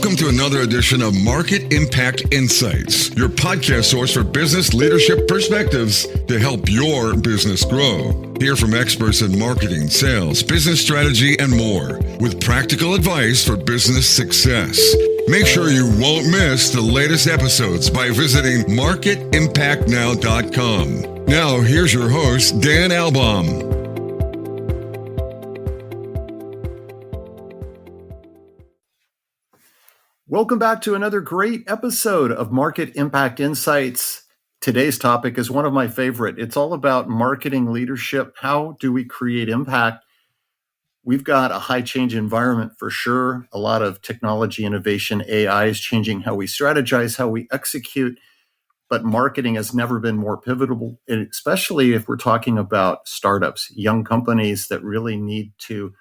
Welcome to another edition of Market Impact Insights, your podcast source for business leadership perspectives to help your business grow. Hear from experts in marketing, sales, business strategy, and more, with practical advice for business success. Make sure you won't miss the latest episodes by visiting marketimpactnow.com. Now, here's your host, Dan Albaum. Welcome back to another great episode of Market Impact Insights. Today's topic is one of my favorite. It's all about marketing leadership. How do we create impact? We've got a high change environment for sure. A lot of technology innovation, AI is changing how we strategize, how we execute. But marketing has never been more pivotal, especially if we're talking about startups, young companies that really need to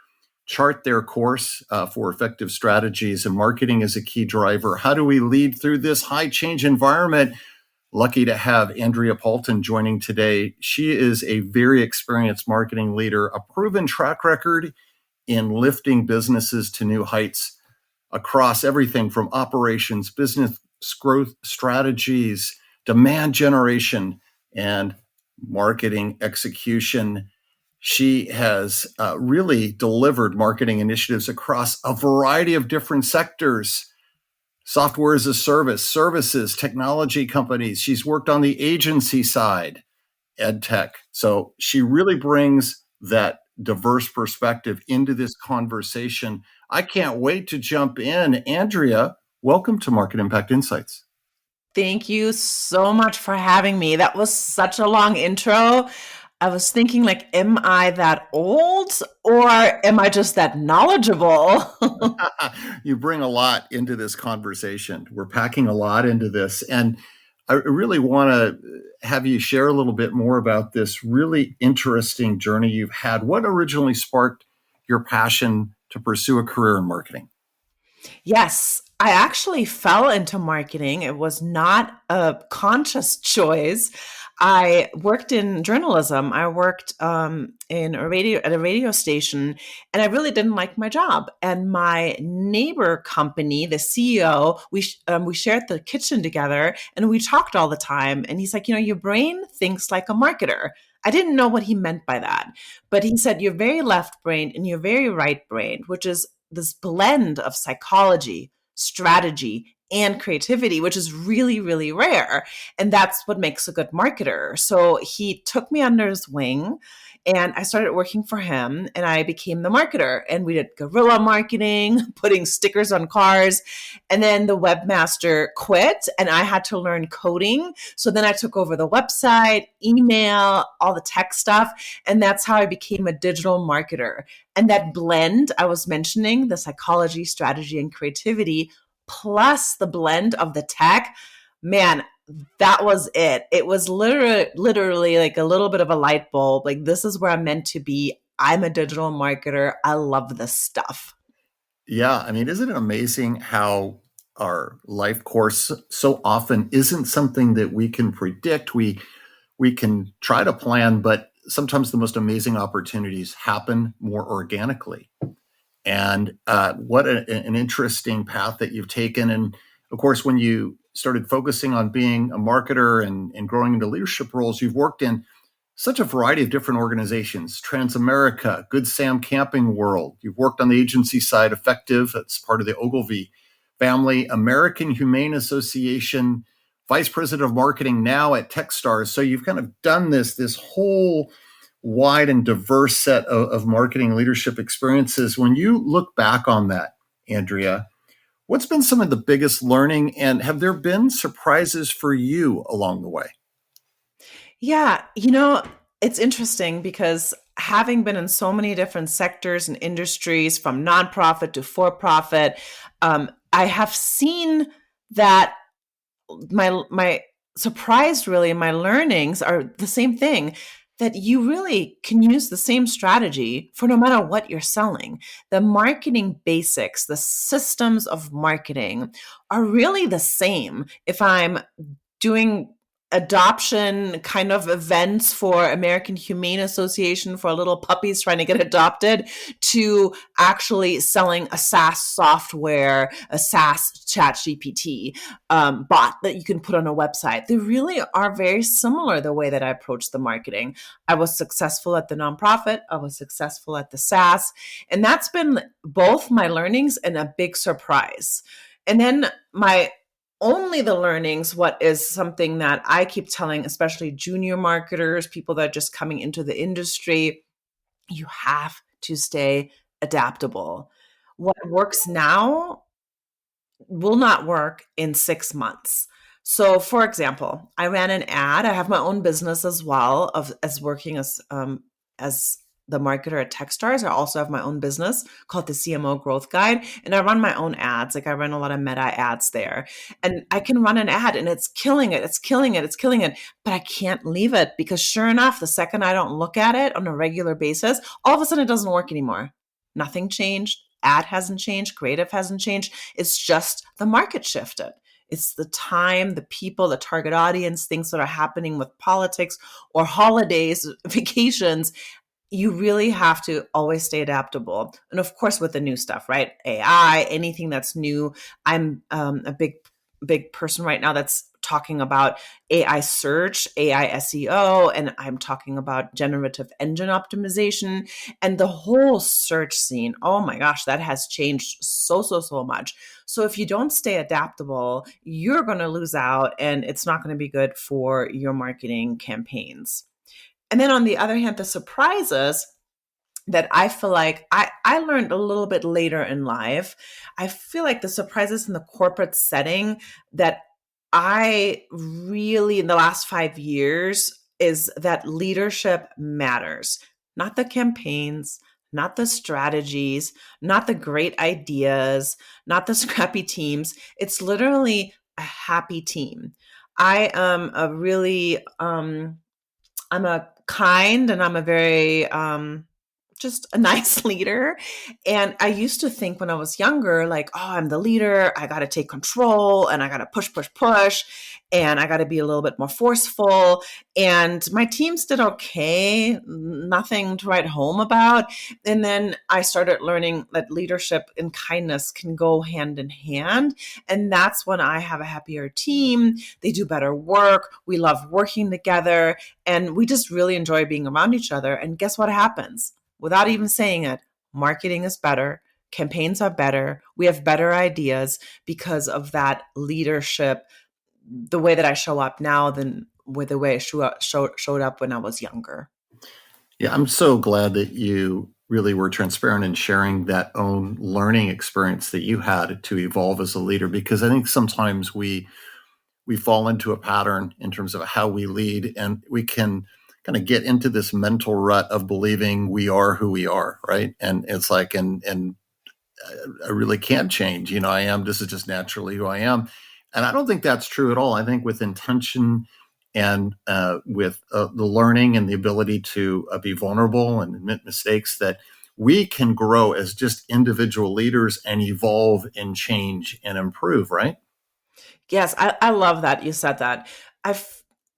chart their course for effective strategies, and marketing is a key driver. How do we lead through this high change environment? Lucky to have Andrea Palten joining today. She is a very experienced marketing leader, a proven track record in lifting businesses to new heights across everything from operations, business growth strategies, demand generation, and marketing execution. She has really delivered marketing initiatives across a variety of different sectors: software as a service, services, technology companies. She's worked on the agency side, ed tech. So she really brings that diverse perspective into this conversation. I can't wait to jump in. Andrea, welcome to Market Impact Insights. Thank you so much for having me. That was such a long intro. I was thinking, like, am I that old or am I just that knowledgeable? You bring a lot into this conversation. We're packing a lot into this. And I really want to have you share a little bit more about this really interesting journey you've had. What originally sparked your passion to pursue a career in marketing? Yes, I actually fell into marketing. It was not a conscious choice. I worked in journalism. I worked in a radio station, and I really didn't like my job. And my neighbor company, the CEO, we shared the kitchen together, and we talked all the time. And he's like, your brain thinks like a marketer. I didn't know what he meant by that, but he said, you're very left-brained and you're very right-brained, which is this blend of psychology, strategy, and creativity, which is really, really rare. And that's what makes a good marketer. So he took me under his wing and I started working for him, and I became the marketer. And we did guerrilla marketing, putting stickers on cars. And then the webmaster quit and I had to learn coding. So then I took over the website, email, all the tech stuff. And that's how I became a digital marketer. And that blend I was mentioning, the psychology, strategy, and creativity, plus the blend of the tech, man, that was it. It was literally like a little bit of a light bulb. Like, this is where I'm meant to be. I'm a digital marketer. I love this stuff. Yeah. I mean, isn't it amazing how our life course so often isn't something that we can predict? We can try to plan, but sometimes the most amazing opportunities happen more organically. And what an interesting path that you've taken. And of course, when you started focusing on being a marketer and growing into leadership roles, you've worked in such a variety of different organizations: Transamerica, Good Sam Camping World. You've worked on the agency side, Effective, that's part of the Ogilvy family, American Humane Association, Vice President of Marketing now at Techstars. So you've kind of done this whole wide and diverse set of marketing leadership experiences. When you look back on that, Andrea, what's been some of the biggest learning, and have there been surprises for you along the way? Yeah, it's interesting because having been in so many different sectors and industries, from nonprofit to for-profit, I have seen that my surprise, really, my learnings are the same thing, that you really can use the same strategy for no matter what you're selling. The marketing basics, the systems of marketing are really the same if I'm doing adoption kind of events for American Humane Association for little puppies trying to get adopted, to actually selling a SaaS software, a SaaS chat GPT bot that you can put on a website. They really are very similar, the way that I approach the marketing. I was successful at the nonprofit. I was successful at the SaaS. And that's been both my learnings and a big surprise. And then only the learnings, what is something that I keep telling, especially junior marketers, people that are just coming into the industry, you have to stay adaptable. What works now will not work in 6 months. So, for example, I ran an ad. I have my own business as well, as working as the marketer at Techstars. I also have my own business called the CMO Growth Guide, and I run my own ads. Like, I run a lot of meta ads there, and I can run an ad and it's killing it. It's killing it. It's killing it. But I can't leave it, because sure enough, the second I don't look at it on a regular basis, all of a sudden it doesn't work anymore. Nothing changed. Ad hasn't changed. Creative hasn't changed. It's just the market shifted. It's the time, the people, the target audience, things that are happening with politics or holidays, vacations. You really have to always stay adaptable. And of course, with the new stuff, right? AI, anything that's new. I'm a big person right now that's talking about AI search, AI SEO, and I'm talking about generative engine optimization and the whole search scene. Oh my gosh, that has changed so much. So if you don't stay adaptable, you're going to lose out, and it's not going to be good for your marketing campaigns. And then on the other hand, the surprises that I feel like I learned a little bit later in life, I feel like the surprises in the corporate setting that I really, in the last 5 years, is that leadership matters. Not the campaigns, not the strategies, not the great ideas, not the scrappy teams. It's literally a happy team. I am I'm a kind, and I'm a very just a nice leader. And I used to think when I was younger, like, oh, I'm the leader. I got to take control, and I got to push, and I got to be a little bit more forceful. And my teams did okay, nothing to write home about. And then I started learning that leadership and kindness can go hand in hand. And that's when I have a happier team. They do better work. We love working together, and we just really enjoy being around each other. And guess what happens? Without even saying it, marketing is better, campaigns are better, we have better ideas because of that leadership, the way that I show up now than with the way I showed up when I was younger. Yeah, I'm so glad that you really were transparent in sharing that own learning experience that you had to evolve as a leader, because I think sometimes we fall into a pattern in terms of how we lead, and we can kind of get into this mental rut of believing we are who we are, right? And it's like, and I really can't change. This is just naturally who I am. And I don't think that's true at all. I think with intention and with the learning and the ability to be vulnerable and admit mistakes, that we can grow as just individual leaders and evolve and change and improve, right? Yes, I love that you said that.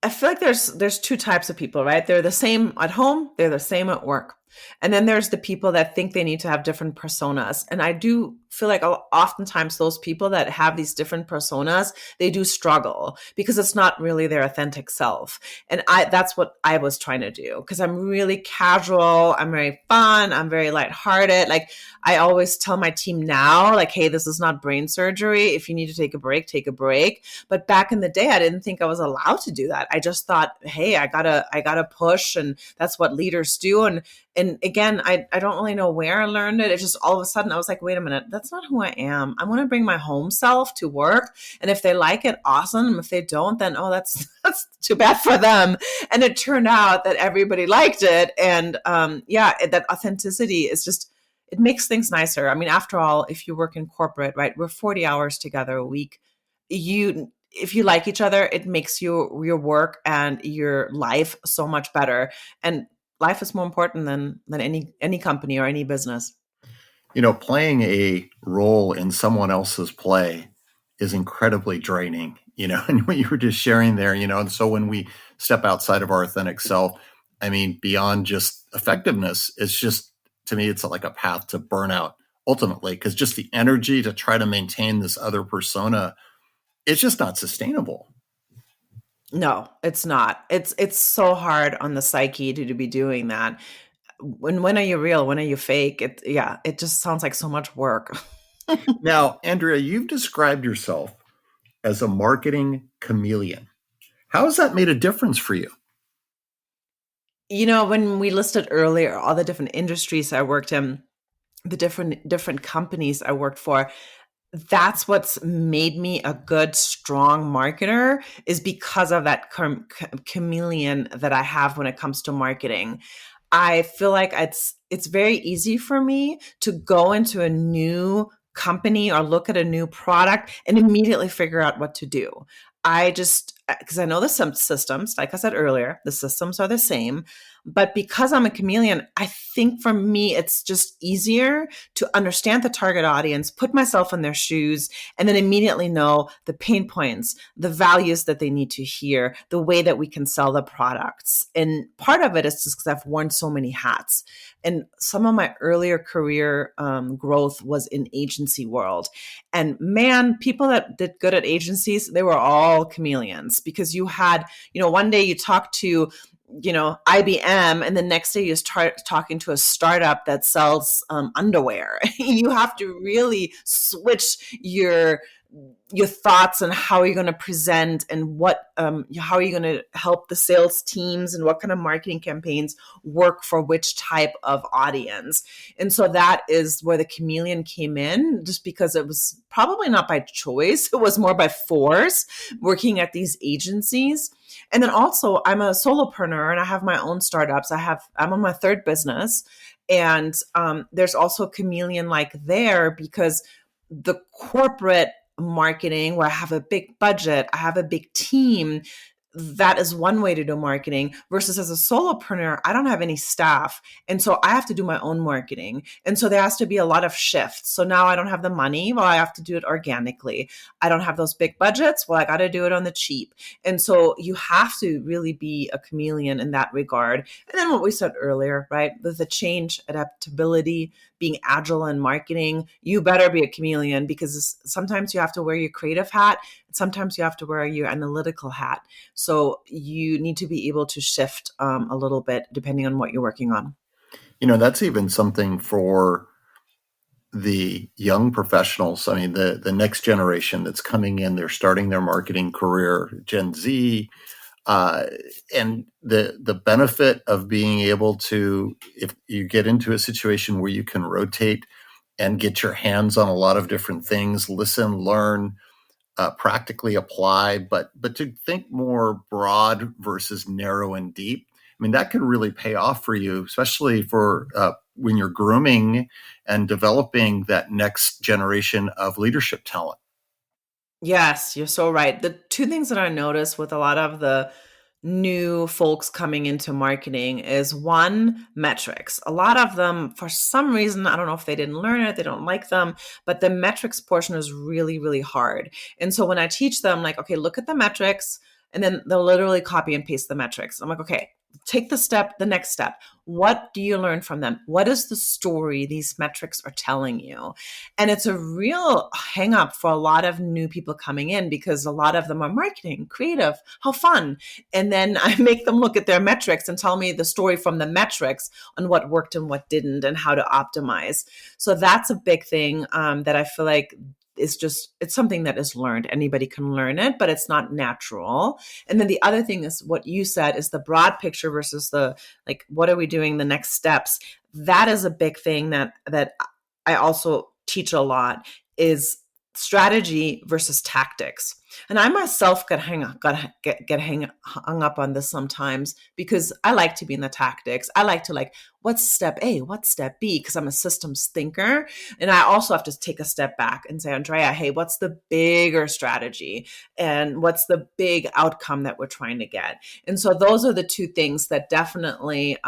I feel like there's two types of people, right? They're the same at home, they're the same at work. And then there's the people that think they need to have different personas. And I do feel like oftentimes those people that have these different personas, they do struggle because it's not really their authentic self. And that's what I was trying to do, because I'm really casual, I'm very fun, I'm very lighthearted. Like, I always tell my team now, like, hey, this is not brain surgery. If you need to take a break, take a break. But back in the day, I didn't think I was allowed to do that. I just thought, hey, I gotta push, and that's what leaders do. And again, I don't really know where I learned it. It's just all of a sudden I was like, wait a minute, that's not who I am. I want to bring my home self to work. And if they like it, awesome. If they don't, then, oh, that's too bad for them. And it turned out that everybody liked it. And that authenticity is just, it makes things nicer. I mean, after all, if you work in corporate, right, we're 40 hours together a week. If you like each other, it makes your work and your life so much better. And life is more important than any company or any business. Playing a role in someone else's play is incredibly draining. and what you were just sharing there, and so when we step outside of our authentic self, I mean, beyond just effectiveness, it's just, to me, it's like a path to burnout ultimately, because just the energy to try to maintain this other persona, it's just not sustainable. No, it's not. It's so hard on the psyche to be doing that. When are you real? When are you fake? It just sounds like so much work. Now, Andrea, you've described yourself as a marketing chameleon. How has that made a difference for you? When we listed earlier all the different industries I worked in, the different companies I worked for, that's what's made me a good, strong marketer, is because of that chameleon that I have when it comes to marketing. I feel like it's very easy for me to go into a new company or look at a new product and immediately figure out what to do. Because I know the systems, like I said earlier, the systems are the same. But because I'm a chameleon, I think for me, it's just easier to understand the target audience, put myself in their shoes, and then immediately know the pain points, the values that they need to hear, the way that we can sell the products. And part of it is just because I've worn so many hats. And some of my earlier career growth was in agency world. And man, people that did good at agencies, they were all chameleons, because you had, one day you talk to IBM, and the next day you start talking to a startup that sells underwear. You have to really switch your thoughts on how you're going to present and how are you going to help the sales teams and what kind of marketing campaigns work for which type of audience. And so that is where the chameleon came in, just because it was probably not by choice. It was more by force, working at these agencies. And then also I'm a solopreneur and I have my own startups. I'm on my third business, and there's also a chameleon like there, because the corporate marketing, where I have a big budget, I have a big team, that is one way to do marketing, versus as a solopreneur, I don't have any staff. And so I have to do my own marketing. And so there has to be a lot of shifts. So now I don't have the money. Well, I have to do it organically. I don't have those big budgets. Well, I got to do it on the cheap. And so you have to really be a chameleon in that regard. And then what we said earlier, right? With the change, adaptability, being agile in marketing, you better be a chameleon, because sometimes you have to wear your creative hat. Sometimes you have to wear your analytical hat. So you need to be able to shift a little bit depending on what you're working on. That's even something for the young professionals. I mean, the next generation that's coming in, they're starting their marketing career, Gen Z, and the benefit of being able to, if you get into a situation where you can rotate and get your hands on a lot of different things, listen, learn, practically apply, but to think more broad versus narrow and deep. I mean, that can really pay off for you, especially for when you're grooming and developing that next generation of leadership talent. Yes, you're so right. The two things that I noticed with a lot of the new folks coming into marketing is, one, metrics. A lot of them, for some reason, I don't know if they didn't learn it, they don't like them, but the metrics portion is really, really hard. And so when I teach them, like, okay, look at the metrics, and then they'll literally copy and paste the metrics. I'm like, okay, take the next step. What do you learn from them? What is the story these metrics are telling you? And it's a real hang up for a lot of new people coming in, because a lot of them are marketing, creative, how fun. And then I make them look at their metrics and tell me the story from the metrics on what worked and what didn't and how to optimize. So that's a big thing that I feel like it's something that is learned. Anybody can learn it, but it's not natural. And then the other thing is what you said, is the broad picture versus the, like, what are we doing, the next steps? That is a big thing that I also teach a lot, is strategy versus tactics. And I myself get hung up on this sometimes, because I like to be in the tactics. I like to, what's step A, what's step B, because I'm a systems thinker. And I also have to take a step back and say, Andrea, hey, what's the bigger strategy? And what's the big outcome that we're trying to get? And so those are the two things that definitely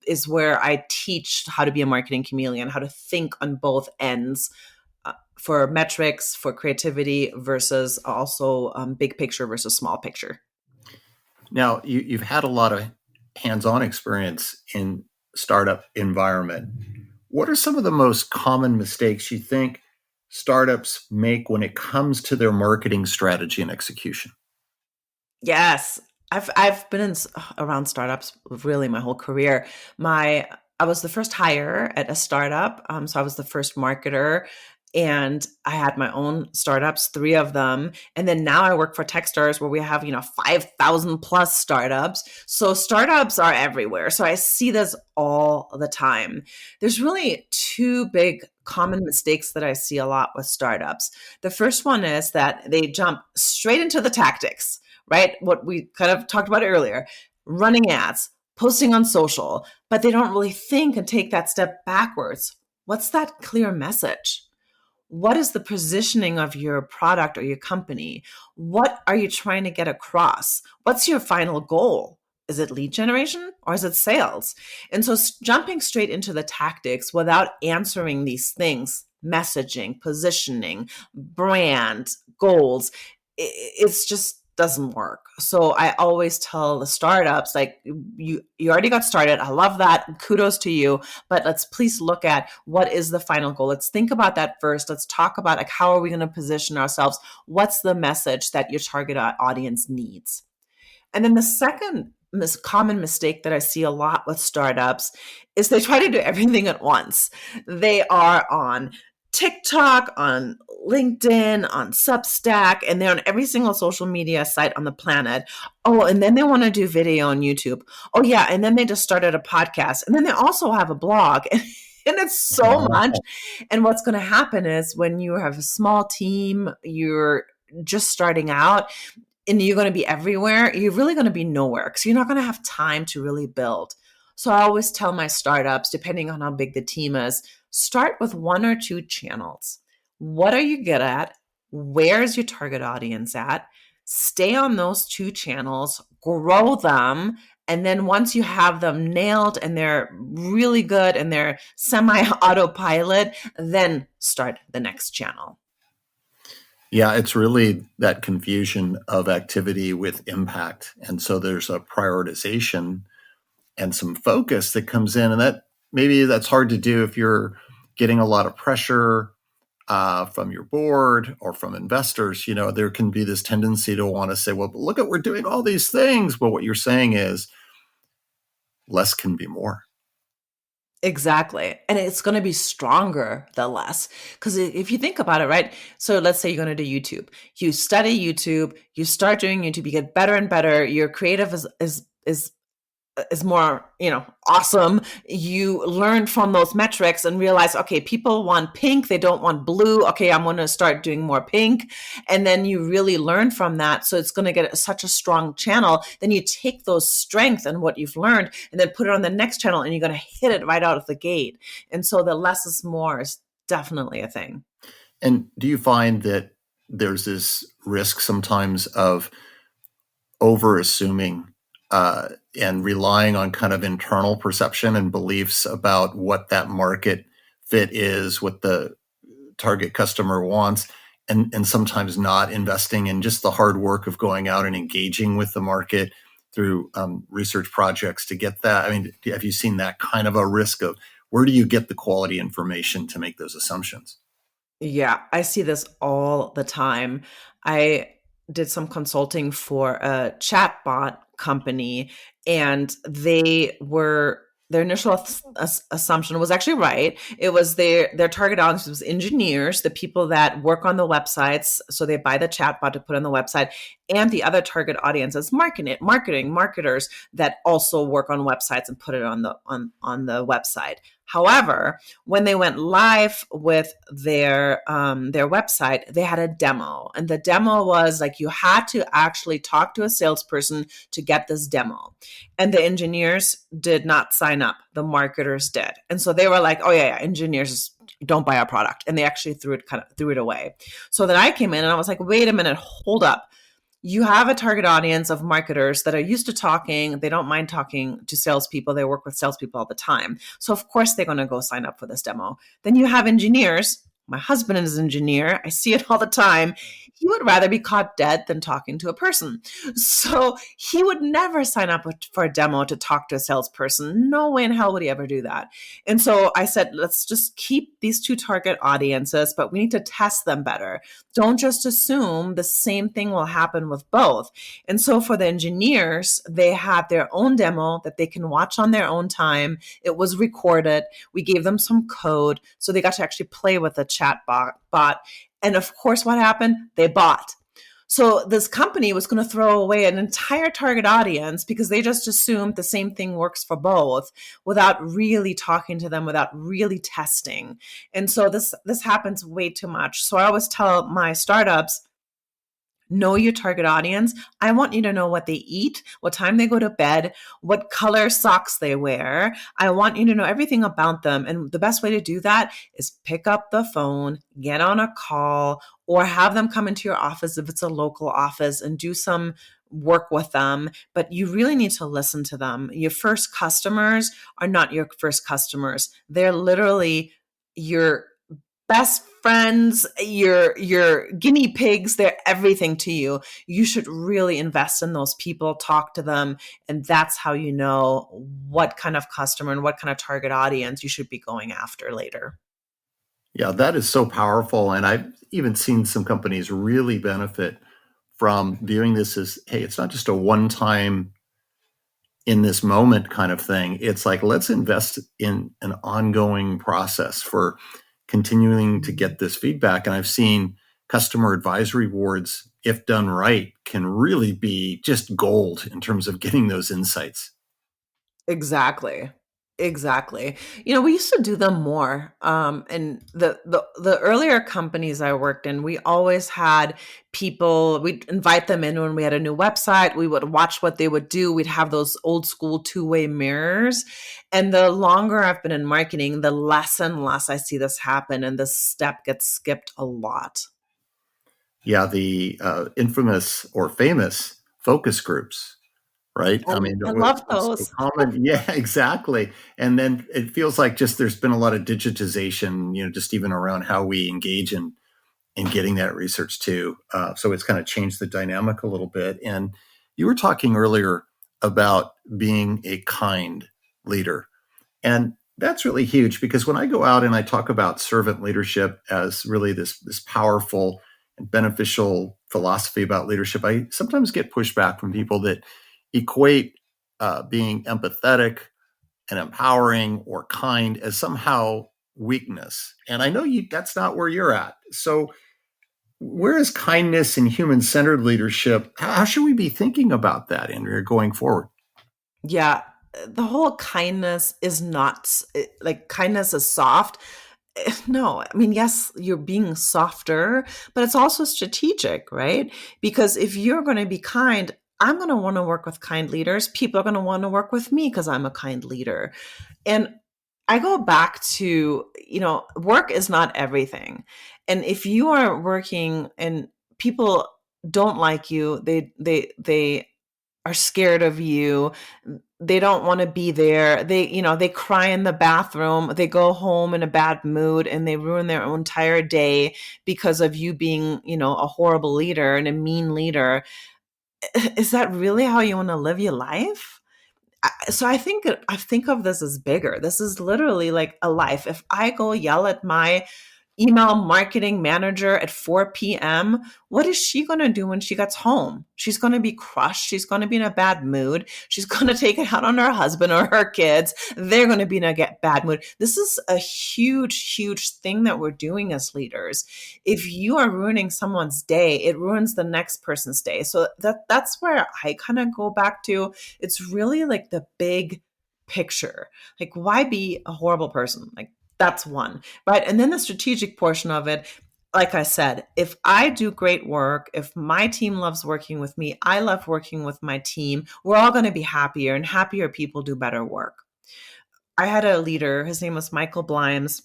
is where I teach how to be a marketing chameleon, how to think on both ends for metrics, for creativity versus also big picture versus small picture. Now, you've had a lot of hands-on experience in startup environment. What are some of the most common mistakes you think startups make when it comes to their marketing strategy and execution? Yes, I've been around startups really my whole career. I was the first hire at a startup, so I was the first marketer, and I had my own startups, 3 of them, and then now I work for Techstars, where we have 5,000 plus startups. So startups are everywhere. So I see this all the time. There's really 2 big common mistakes that I see a lot with startups. The first one is that they jump straight into the tactics, right? What we kind of talked about earlier, running ads, posting on social, but they don't really think and take that step backwards. What's that clear message? What is the positioning of your product or your company? What are you trying to get across? What's your final goal? Is it lead generation or is it sales? And so jumping straight into the tactics without answering these things, messaging, positioning, brand, goals, it's just doesn't work. So I always tell the startups, like, you already got started. I love that. Kudos to you. But let's please look at what is the final goal. Let's think about that first. Let's talk about, like, how are we going to position ourselves? What's the message that your target audience needs? And then the second common mistake that I see a lot with startups is they try to do everything at once. They are on TikTok, on LinkedIn, on Substack, and they're on every single social media site on the planet. Oh, and then they want to do video on YouTube. Oh, yeah. And then they just started a podcast. And then they also have a blog. And it's so much. And what's going to happen is when you have a small team, you're just starting out, and you're going to be everywhere, you're really going to be nowhere because you're not going to have time to really build. So I always tell my startups, depending on how big the team is, start with 1 or 2 channels. What are you good at? Where's your target audience at? Stay on those 2 channels, grow them. And then once you have them nailed and they're really good and they're semi-autopilot, then start the next channel. Yeah, it's really that confusion of activity with impact. And so there's a prioritization and some focus that comes in. And that maybe that's hard to do if you're getting a lot of pressure from your board or from investors. There can be this tendency to want to say, well, look at, we're doing all these things. But what you're saying is less can be more. Exactly. And it's going to be stronger the less. Because if you think about it, right? So let's say you're going to do YouTube. You study YouTube, you start doing YouTube, you get better and better. Your creative is more, awesome. You learn from those metrics and realize, okay, people want pink. They don't want blue. Okay, I'm going to start doing more pink. And then you really learn from that. So it's going to get such a strong channel. Then you take those strengths and what you've learned and then put it on the next channel and you're going to hit it right out of the gate. And so the less is more is definitely a thing. And do you find that there's this risk sometimes of over assuming and relying on kind of internal perception and beliefs about what that market fit is, what the target customer wants, and sometimes not investing in just the hard work of going out and engaging with the market through research projects to get that? I mean, have you seen that kind of a risk of where do you get the quality information to make those assumptions? Yeah, I see this all the time. I did some consulting for a chatbot company, and their initial assumption was actually right. It was their target audience was engineers, the people that work on the websites, so they buy the chatbot to put on the website, and the other target audience is marketing marketers that also work on websites and put it on the website. However, when they went live with their website, they had a demo, and the demo was like you had to actually talk to a salesperson to get this demo, and the engineers did not sign up. The marketers did, and so they were like, "Oh yeah, engineers don't buy our product," and they actually threw it away. So then I came in and I was like, "Wait a minute, hold up." You have a target audience of marketers that are used to talking. They don't mind talking to salespeople. They work with salespeople all the time. So of course they're going to go sign up for this demo. Then you have engineers My husband is an engineer. I see it all the time. He would rather be caught dead than talking to a person. So he would never sign up for a demo to talk to a salesperson. No way in hell would he ever do that. And so I said, let's just keep these two target audiences, but we need to test them better. Don't just assume the same thing will happen with both. And so for the engineers, they had their own demo that they can watch on their own time. It was recorded. We gave them some code, so they got to actually play with the chat bot. And of course, what happened? They bought. So this company was going to throw away an entire target audience because they just assumed the same thing works for both without really talking to them, without really testing. And so this happens way too much. So I always tell my startups, know your target audience. I want you to know what they eat, what time they go to bed, what color socks they wear. I want you to know everything about them. And the best way to do that is pick up the phone, get on a call, or have them come into your office if it's a local office and do some work with them. But you really need to listen to them. Your first customers are not your first customers. They're literally your best friends, your guinea pigs, they're everything to you. You should really invest in those people, talk to them, and that's how you know what kind of customer and what kind of target audience you should be going after later. Yeah, that is so powerful. And I've even seen some companies really benefit from viewing this as, hey, it's not just a one-time in this moment kind of thing. It's like, let's invest in an ongoing process for continuing to get this feedback. And I've seen customer advisory boards, if done right, can really be just gold in terms of getting those insights. Exactly. Exactly. We used to do them more. And the earlier companies I worked in, we always had people, we'd invite them in when we had a new website. We would watch what they would do. We'd have those old school two-way mirrors. And the longer I've been in marketing, the less and less I see this happen. And this step gets skipped a lot. Yeah, the infamous or famous focus groups, right? I mean, I it love was so those. common. Yeah, exactly. And then it feels like just there's been a lot of digitization, just even around how we engage in getting that research too. So it's kind of changed the dynamic a little bit. And you were talking earlier about being a kind leader. And that's really huge because when I go out and I talk about servant leadership as really this powerful and beneficial philosophy about leadership, I sometimes get pushback from people that equate being empathetic and empowering or kind as somehow weakness. And I know that's not where you're at. So where is kindness and human-centered leadership? How should we be thinking about that, Andrea, going forward? Yeah, the whole kindness is not like kindness is soft. No, I mean, yes, you're being softer, but it's also strategic, right? Because if you're going to be kind, I'm going to want to work with kind leaders. People are going to want to work with me because I'm a kind leader. And I go back to, work is not everything. And if you are working and people don't like you, they are scared of you, they don't want to be there, they cry in the bathroom, they go home in a bad mood, and they ruin their own entire day because of you being a horrible leader and a mean leader. Is that really how you want to live your life? So I think of this as bigger. This is literally like a life. If I go yell at my email marketing manager at 4 p.m., what is she going to do when she gets home? She's going to be crushed. She's going to be in a bad mood. She's going to take it out on her husband or her kids. They're going to be in a bad mood. This is a huge, huge thing that we're doing as leaders. If you are ruining someone's day, it ruins the next person's day. So that's where I kind of go back to. It's really like the big picture. Like, why be a horrible person? Like, that's one, right? And then the strategic portion of it, like I said, if I do great work, if my team loves working with me, I love working with my team, we're all going to be happier, and happier people do better work. I had a leader, his name was Michael Blimes,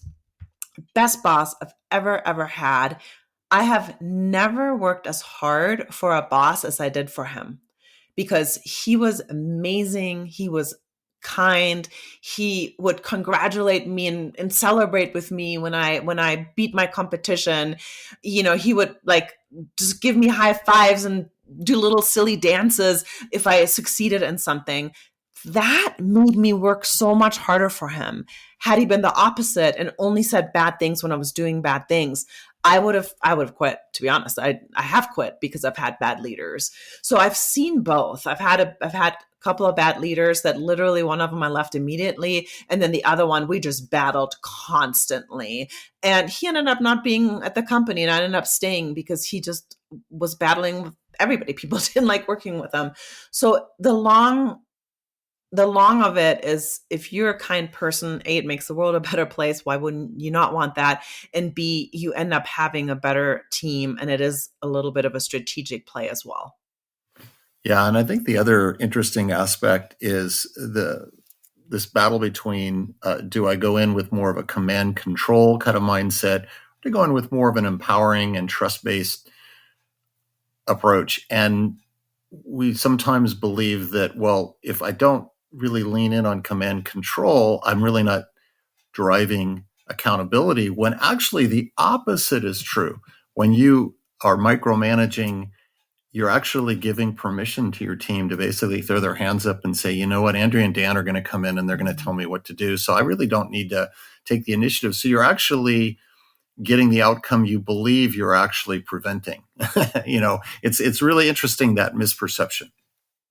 best boss I've ever had. I have never worked as hard for a boss as I did for him because he was amazing. He was kind. He would congratulate me and celebrate with me when I beat my competition. He would like just give me high fives and do little silly dances if I succeeded in something. That made me work so much harder for him. Had he been the opposite and only said bad things when I was doing bad things, I would have quit. To be honest, I have quit because I've had bad leaders. So I've seen both. I've had a couple of bad leaders that literally one of them I left immediately, and then the other one we just battled constantly. And he ended up not being at the company, and I ended up staying because he just was battling with everybody. People didn't like working with him. So the long of it is, if you're a kind person, A, it makes the world a better place. Why wouldn't you not want that? And B, you end up having a better team, and it is a little bit of a strategic play as well. Yeah, and I think the other interesting aspect is this battle between do I go in with more of a command control kind of mindset, or do I go in with more of an empowering and trust-based approach? And we sometimes believe that, well, if I don't really lean in on command control, I'm really not driving accountability, when actually the opposite is true. When you are micromanaging, you're actually giving permission to your team to basically throw their hands up and say, you know what, Andrea and Dan are going to come in and they're going to tell me what to do. So I really don't need to take the initiative. So you're actually getting the outcome you believe you're actually preventing. It's really interesting, that misperception.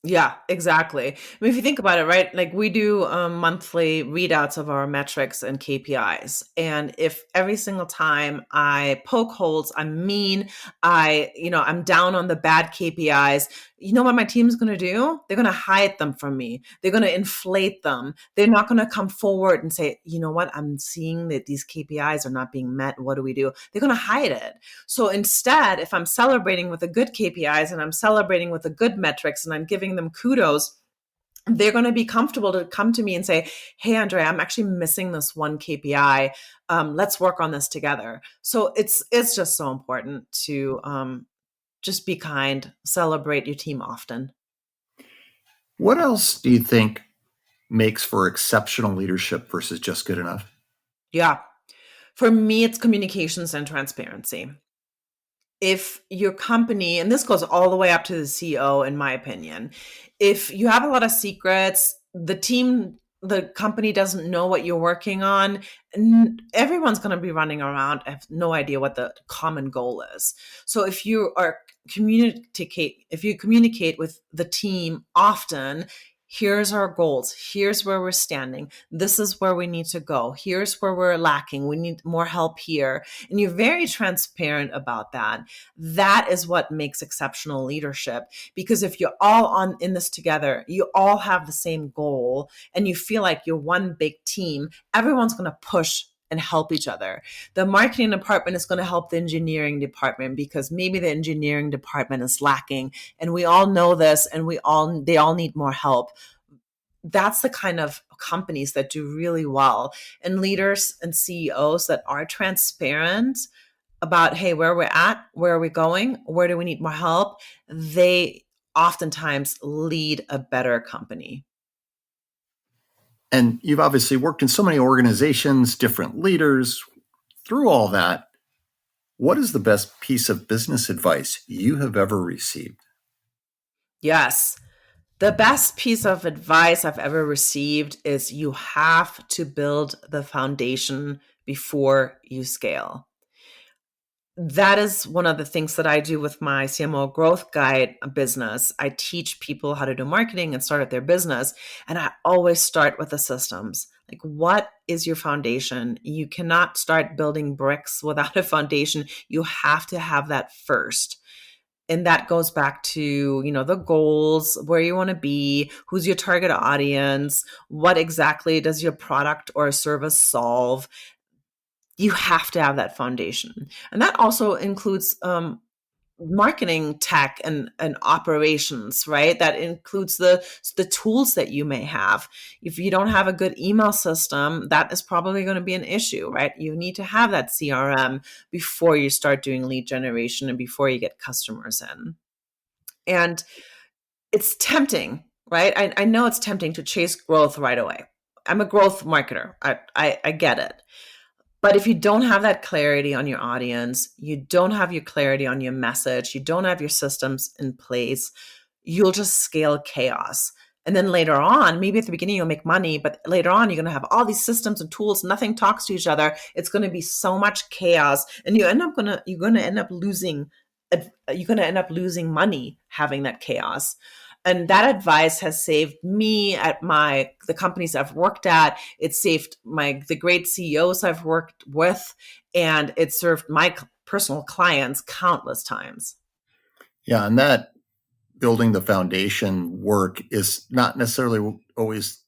Yeah, exactly. I mean, if you think about it, right? Like we do monthly readouts of our metrics and KPIs. And if every single time I poke holes, I'm mean, I'm down on the bad KPIs, you know what my team's going to do? They're going to hide them from me. They're going to inflate them. They're not going to come forward and say, you know what? I'm seeing that these KPIs are not being met. What do we do? They're going to hide it. So instead, if I'm celebrating with the good KPIs and I'm celebrating with the good metrics and I'm giving them kudos, they're going to be comfortable to come to me and say, hey, Andrea, I'm actually missing this one KPI. Let's work on this together. So it's just so important to just be kind, celebrate your team often. What else do you think makes for exceptional leadership versus just good enough? Yeah. For me, it's communications and transparency. If your company, and this goes all the way up to the CEO, in my opinion, if you have a lot of secrets, the company doesn't know what you're working on, and everyone's going to be running around, have no idea what the common goal is. So if you communicate with the team often, here's our goals, here's where we're standing, this is where we need to go, here's where we're lacking, we need more help here, and you're very transparent about that. That is what makes exceptional leadership. Because if you're all in this together, you all have the same goal, and you feel like you're one big team, everyone's going to push and help each other. The marketing department is going to help the engineering department because maybe the engineering department is lacking, and we all know this, and they all need more help. That's the kind of companies that do really well, and leaders and CEOs that are transparent about, hey, where we're at, where are we going, where do we need more help, they oftentimes lead a better company. And you've obviously worked in so many organizations, different leaders. Through all that, what is the best piece of business advice you have ever received? Yes. The best piece of advice I've ever received is you have to build the foundation before you scale. That is one of the things that I do with my CMO Growth Guide business. I teach people how to do marketing and start their business. And I always start with the systems. Like, what is your foundation? You cannot start building bricks without a foundation. You have to have that first. And that goes back to, the goals, where you want to be, who's your target audience, what exactly does your product or service solve. You have to have that foundation. And that also includes marketing tech and operations, right? That includes the tools that you may have. If you don't have a good email system, that is probably going to be an issue, right? You need to have that CRM before you start doing lead generation and before you get customers in. And it's tempting right? I know it's tempting to chase growth right away. I'm a growth marketer. I get it. But if you don't have that clarity on your audience, you don't have your clarity on your message, you don't have your systems in place, you'll just scale chaos. And then later on, maybe at the beginning you'll make money, but later on you're going to have all these systems and tools, nothing talks to each other. It's going to be so much chaos, and you're going to end up losing money having that chaos. And that advice has saved me at the companies I've worked at. It saved the great CEOs I've worked with, and it served my personal clients countless times. Yeah, and that building the foundation work is not necessarily always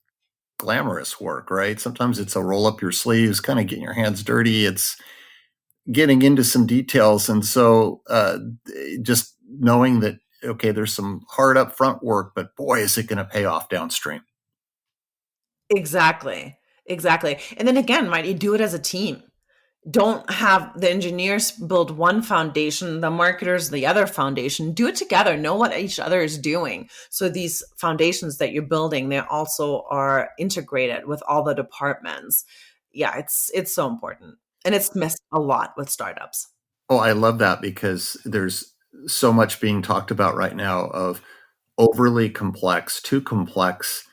glamorous work, right? Sometimes it's a roll up your sleeves, kind of getting your hands dirty. It's getting into some details. And so just knowing that, okay, there's some hard upfront work, but boy, is it going to pay off downstream. Exactly. And then again, right, you do it as a team. Don't have the engineers build one foundation, the marketers the other foundation. Do it together. Know what each other is doing. So these foundations that you're building, they also are integrated with all the departments. Yeah, it's so important. And it's missed a lot with startups. Oh, I love that, because there's so much being talked about right now of overly complex, too complex,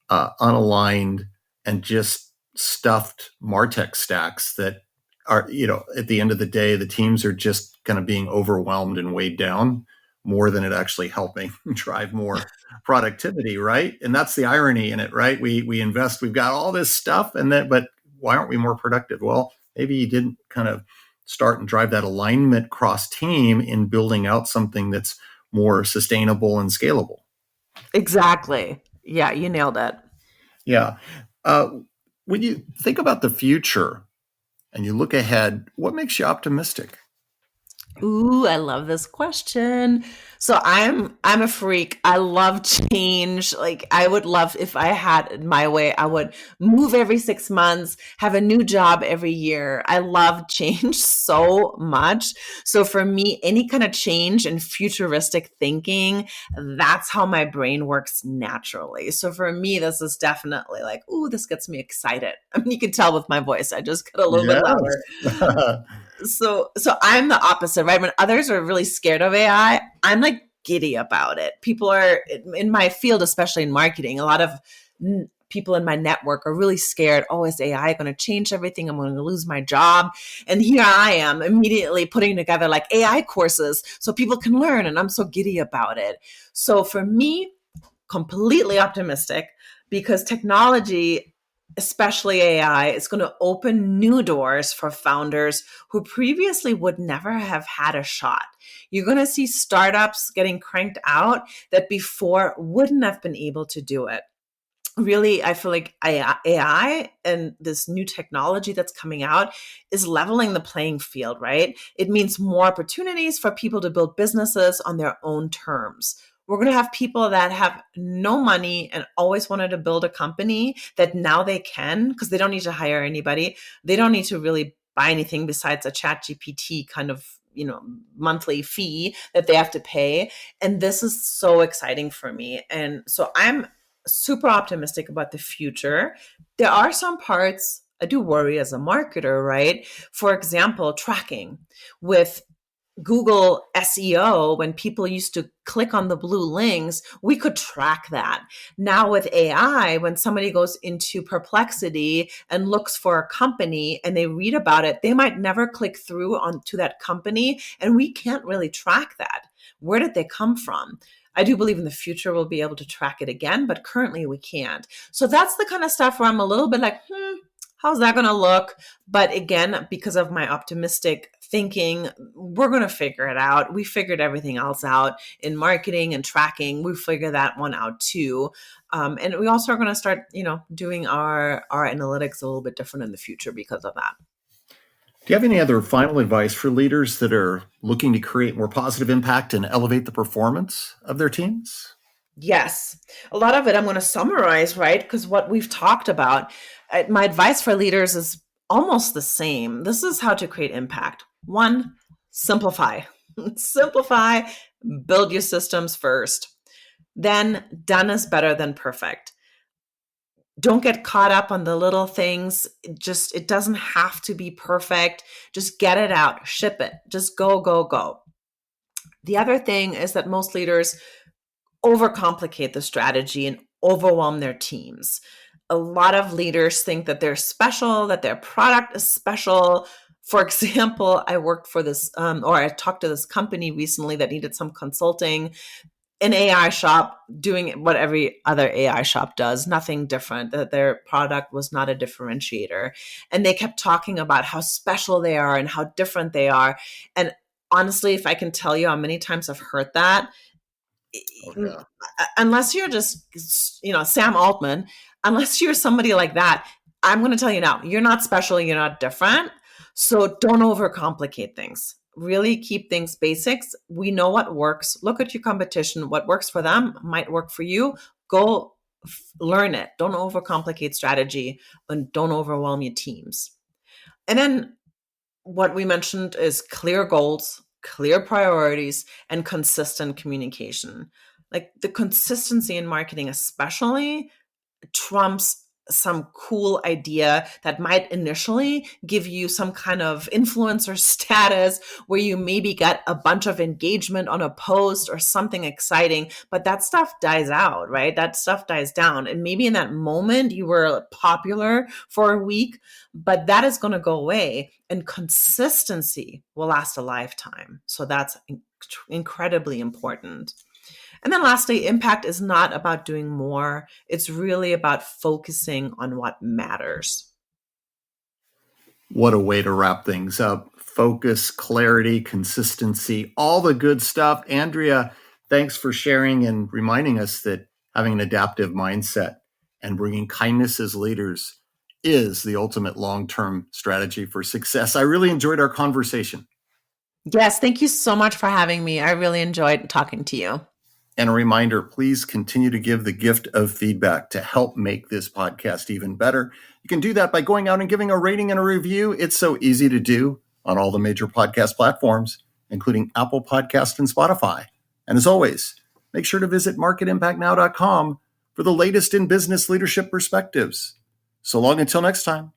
unaligned, and just stuffed MarTech stacks that are, at the end of the day, the teams are just kind of being overwhelmed and weighed down more than it actually helping drive more productivity, right? And that's the irony in it, right? We invest, we've got all this stuff, but why aren't we more productive? Well, maybe you didn't kind of start and drive that alignment cross team in building out something that's more sustainable and scalable. Exactly. Yeah, you nailed it. Yeah. When you think about the future and you look ahead, what makes you optimistic? Ooh, I love this question. So I'm a freak. I love change. Like, I would love, if I had it my way, I would move every 6 months, have a new job every year. I love change so much. So for me, any kind of change and futuristic thinking, that's how my brain works naturally. So for me, this is definitely like, ooh, this gets me excited. I mean, you can tell with my voice, I just got a little bit louder. So I'm the opposite, right? When others are really scared of AI, I'm like giddy about it. People are in my field, especially in marketing, a lot of people in my network are really scared. Oh, is AI going to change everything? I'm going to lose my job. And here I am immediately putting together like AI courses so people can learn. And I'm so giddy about it. So for me, completely optimistic, because technology, especially AI, is going to open new doors for founders who previously would never have had a shot. You're going to see startups getting cranked out that before wouldn't have been able to do it. Really, I feel like AI and this new technology that's coming out is leveling the playing field, right? It means more opportunities for people to build businesses on their own terms. We're going to have people that have no money and always wanted to build a company that now they can, because they don't need to hire anybody. They don't need to really buy anything besides a ChatGPT kind of, monthly fee that they have to pay. And this is so exciting for me. And so I'm super optimistic about the future. There are some parts I do worry as a marketer, right? For example, tracking with Google SEO. When people used to click on the blue links, we could track that. Now with AI, when somebody goes into Perplexity and looks for a company and they read about it, they might never click through onto that company, and we can't really track that. Where did they come from? I do believe in the future we'll be able to track it again, but currently we can't. So that's the kind of stuff where I'm a little bit like, how's that going to look? But again, because of my optimistic thinking, we're going to figure it out. We figured everything else out in marketing and tracking. We figured that one out too. And we also are going to start, doing our analytics a little bit different in the future because of that. Do you have any other final advice for leaders that are looking to create more positive impact and elevate the performance of their teams? Yes. A lot of it I'm going to summarize, right? Because what we've talked about, my advice for leaders is almost the same. This is how to create impact. 1, simplify. Simplify, build your systems first. then done is better than perfect. Don't get caught up on the little things. It doesn't have to be perfect. Just get it out, ship it, just go, go, go. The other thing is that most leaders overcomplicate the strategy and overwhelm their teams. A lot of leaders think that they're special, that their product is special. For example, I worked for this, or I talked to this company recently that needed some consulting. An AI shop doing what every other AI shop does, nothing different, that their product was not a differentiator. And they kept talking about how special they are and how different they are. And honestly, if I can tell you how many times I've heard that, Oh, yeah. unless you're just, Sam Altman, unless you're somebody like that, I'm going to tell you now, you're not special, you're not different. So don't overcomplicate things. Really keep things basics. We know what works. Look at your competition. What works for them might work for you. Go learn it. Don't overcomplicate strategy and don't overwhelm your teams. And then what we mentioned is clear goals, clear priorities, and consistent communication. Like the consistency in marketing, especially, trumps some cool idea that might initially give you some kind of influencer status where you maybe get a bunch of engagement on a post or something exciting, but that stuff dies out, right? That stuff dies down. And maybe in that moment you were popular for a week, but that is going to go away, and consistency will last a lifetime. So that's incredibly important. And then lastly, impact is not about doing more. It's really about focusing on what matters. What a way to wrap things up. Focus, clarity, consistency, all the good stuff. Andrea, thanks for sharing and reminding us that having an adaptive mindset and bringing kindness as leaders is the ultimate long-term strategy for success. I really enjoyed our conversation. Yes, thank you so much for having me. I really enjoyed talking to you. And a reminder, please continue to give the gift of feedback to help make this podcast even better. You can do that by going out and giving a rating and a review. It's so easy to do on all the major podcast platforms, including Apple Podcast and Spotify. And as always, make sure to visit marketimpactnow.com for the latest in business leadership perspectives. So long until next time.